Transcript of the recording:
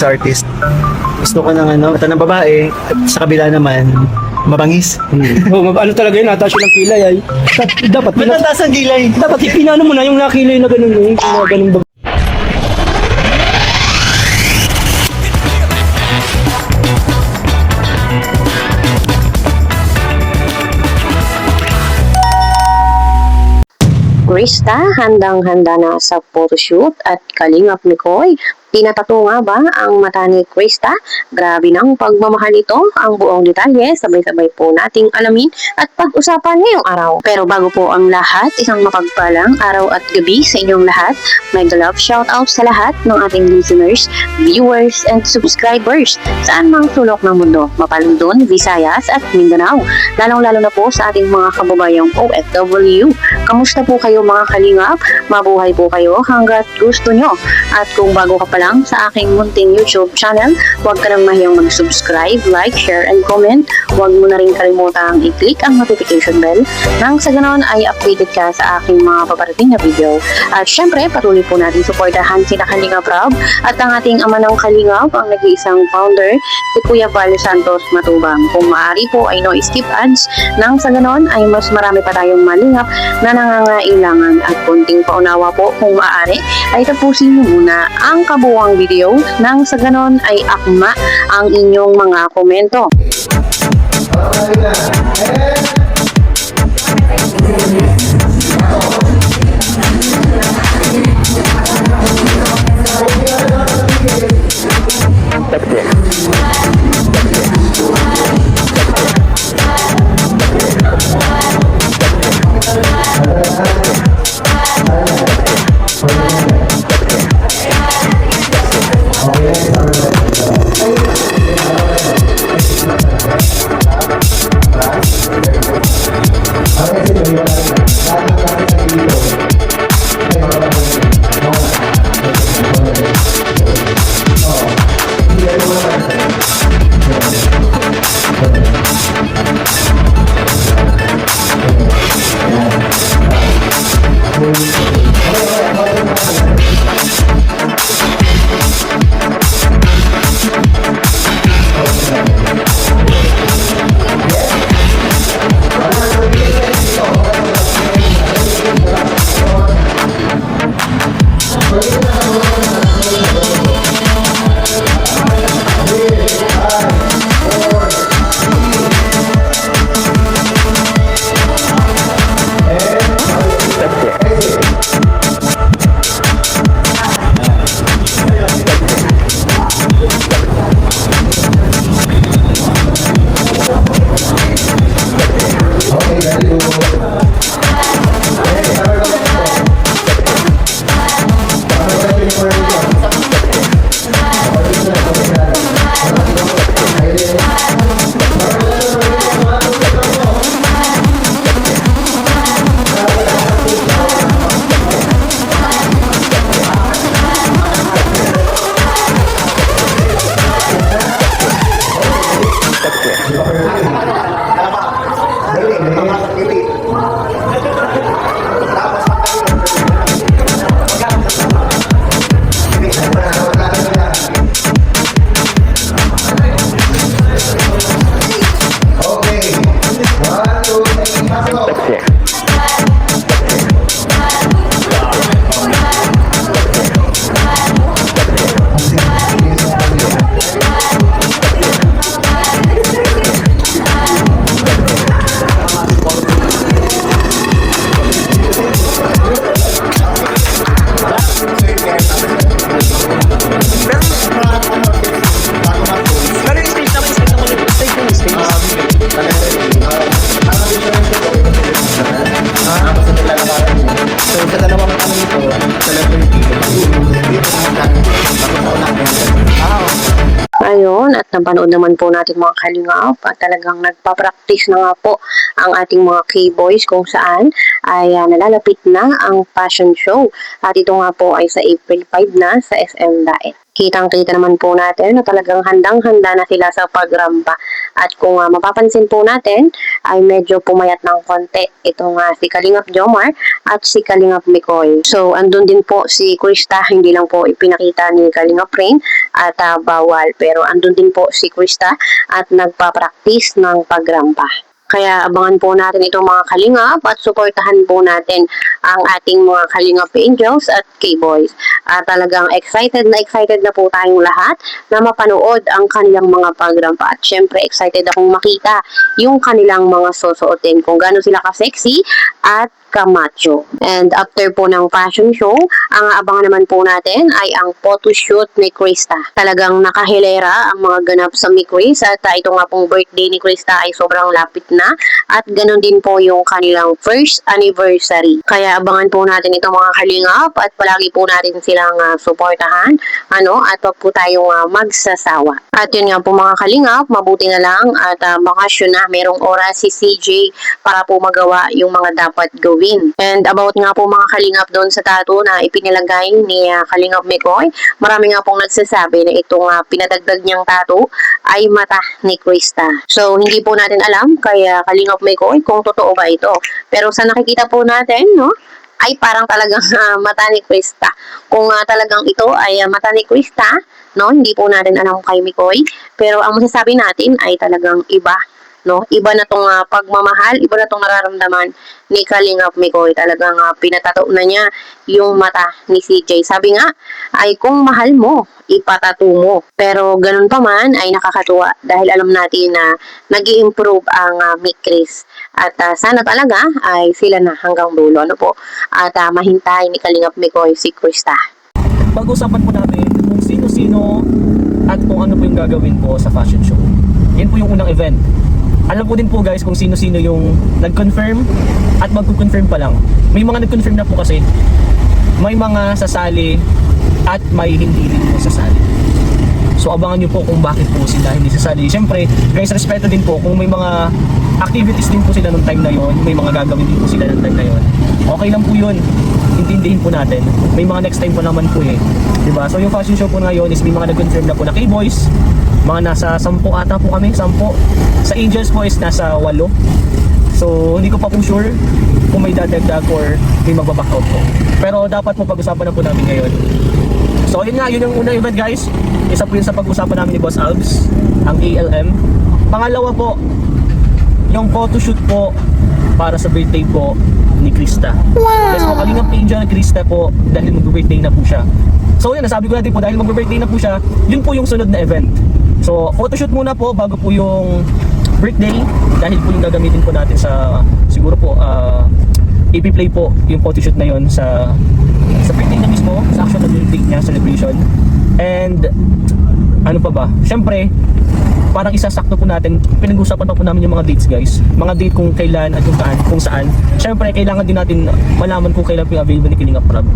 sa artist. Gusto ko ng mata ng babae at sa kabila naman mabangis. Ano talaga yun, nataas yun ang kilay ay. Dapat, Matataas ang gilay. dapat ipinano mo na yung nakilay na ganun eh. Yung mga ganun ba. Krista, handang-handa na sa photoshoot at kalingap ni Koy. Pinatato nga ba ang mata ni Krista? Grabe ng pagmamahal ito. Ang buong detalye, sabay-sabay po nating alamin at pag-usapan ngayong araw. Pero bago po ang lahat, isang mapagpalang araw at gabi sa inyong lahat. Mega love shoutout sa lahat ng ating listeners, viewers, and subscribers saan mang sulok ng mundo, Mapalundon, Visayas at Mindanao. Lalong-lalo na po sa ating mga kababayang OFW. Kamusta po kayo mga kalingap? Mabuhay po kayo hanggat gusto nyo. At kung bago ka pa lang sa aking munting YouTube channel, huwag ka nang mahiyang mag-subscribe, like, share, and comment. Huwag mo na rin kalimutang i-click ang notification bell nang sa ganon ay updated ka sa aking mga paparating na video. At syempre, patuloy po natin suportahan sina Kalingap Rob at ang ating ama ng Kalingap, ang nag-iisang founder, si Kuya Val Santos Matubang. Kung maaari po ay no skip ads nang sa ganon ay mas marami pa tayong malingap na nangangailangan at konting paunawa po kung maaari ay tapusin mo muna ang kabuwang video nang sa ganon ay akma ang inyong mga komento. Ayun, at napanood naman po natin mga kalingap at talagang nagpa-practice na nga po ang ating mga K-boys kung saan ay nalalapit na ang fashion show. At ito nga po ay sa April 5 na sa SM Daet. Kitang-kita naman po natin na talagang handang-handa na sila sa pagramba. At kung mapapansin po natin, ay medyo pumayat ng konti itong si Kalingap Jomar at si Kalingap Mikoy. So, andun din po si Krista, hindi lang po ipinakita ni Kalingap Rain at bawal. Pero andun din po si Krista at nagpa-practice ng pagramba. Kaya abangan po natin itong mga kalingap at suportahan po natin ang ating mga kalingap angels at K-boys. Talagang excited na po tayong lahat na mapanood ang kanilang mga pagrampa. At syempre excited akong makita yung kanilang mga susuotin kung gaano sila ka-sexy at kamacho. And after po ng fashion show, ang abangan naman po natin ay ang photoshoot ni Krista. Talagang nakahilera ang mga ganap sa ni Chris at ito nga pong birthday ni Krista ay sobrang lapit na at ganun din po yung kanilang first anniversary. Kaya abangan po natin itong mga kalingap at palagi po natin silang suportahan at wag po tayong magsasawa. At yun nga po mga kalingap, mabuti na lang at bakasyon na merong oras si CJ para po magawa yung mga dapat gawin. And about nga po mga kalingap doon sa tattoo na ipinilagay ni Kalingap Mikoy, marami nga pong nagsasabi na itong pinadagdag niyang tattoo ay mata ni Krista. So hindi po natin alam kaya Kalingap Mikoy kung totoo ba ito. Pero sa nakikita po natin, ay parang talagang mata ni Krista. Kung talagang ito ay mata ni Krista, hindi po natin alam kay Mikoy. Pero ang masasabi natin ay talagang iba. Iba na tong pagmamahal, iba na tong nararamdaman ni Kalingap Mikoy. Talagang pinatato na niya yung mata ni CJ. Sabi nga, ay kung mahal mo, ipatato mo. Pero ganun pa man ay nakakatuwa dahil alam natin na nag-i-improve ang Mick Chris. At sana talaga ay sila na hanggang dulo. At mahintay ni Kalingap Mikoy si Krista. Pag-usapan po natin kung sino-sino at kung ano po yung gagawin po sa fashion show. Yan po yung unang event. Alam po din po guys kung sino-sino yung nag-confirm at mag-confirm pa lang. May mga nag-confirm na po kasi, may mga sasali at may hindi rin po sasali. So abangan nyo po kung bakit po sila hindi sasali. Siyempre guys, respeto din po kung may mga activities din po sila nung time na yon, may mga gagawin din po sila nung time na yon. Okay lang po yun, intindihin po natin. May mga next time po naman po diba? So yung fashion show po ngayon is may mga nag-confirm na po na K-boys. Mga nasa 10 ata po kami, 10. Sa Angels po is nasa 8. So hindi ko pa po sure kung may dadagdag or may magbaback out po. Pero dapat po pag-usapan na po namin ngayon. So yun nga, yun yung unang event guys. Isa po yun sa pag-usapan namin ni Boss Alves, ang ALM. Pangalawa po, yung photoshoot po para sa birthday po ni Krista. Yes po, Kalingap Angel Krista po dahil mag-birthday na po siya. So yun, nasabi ko natin po dahil mag-birthday na po siya, yun po yung sunod na event. So photoshoot muna po bago po yung birthday dahil po yung gagamitin po natin sa siguro po ipi-play po yung photoshoot na yun sa birthday na mismo, sa actual birthday niya, celebration. And ano pa ba? Siyempre, parang isasakto po natin, pinag-usapan pa po namin yung mga dates guys. Mga date kung kailan at kung saan. Siyempre, kailangan din natin malaman kung kailan po yung available ni Kalingap Rob.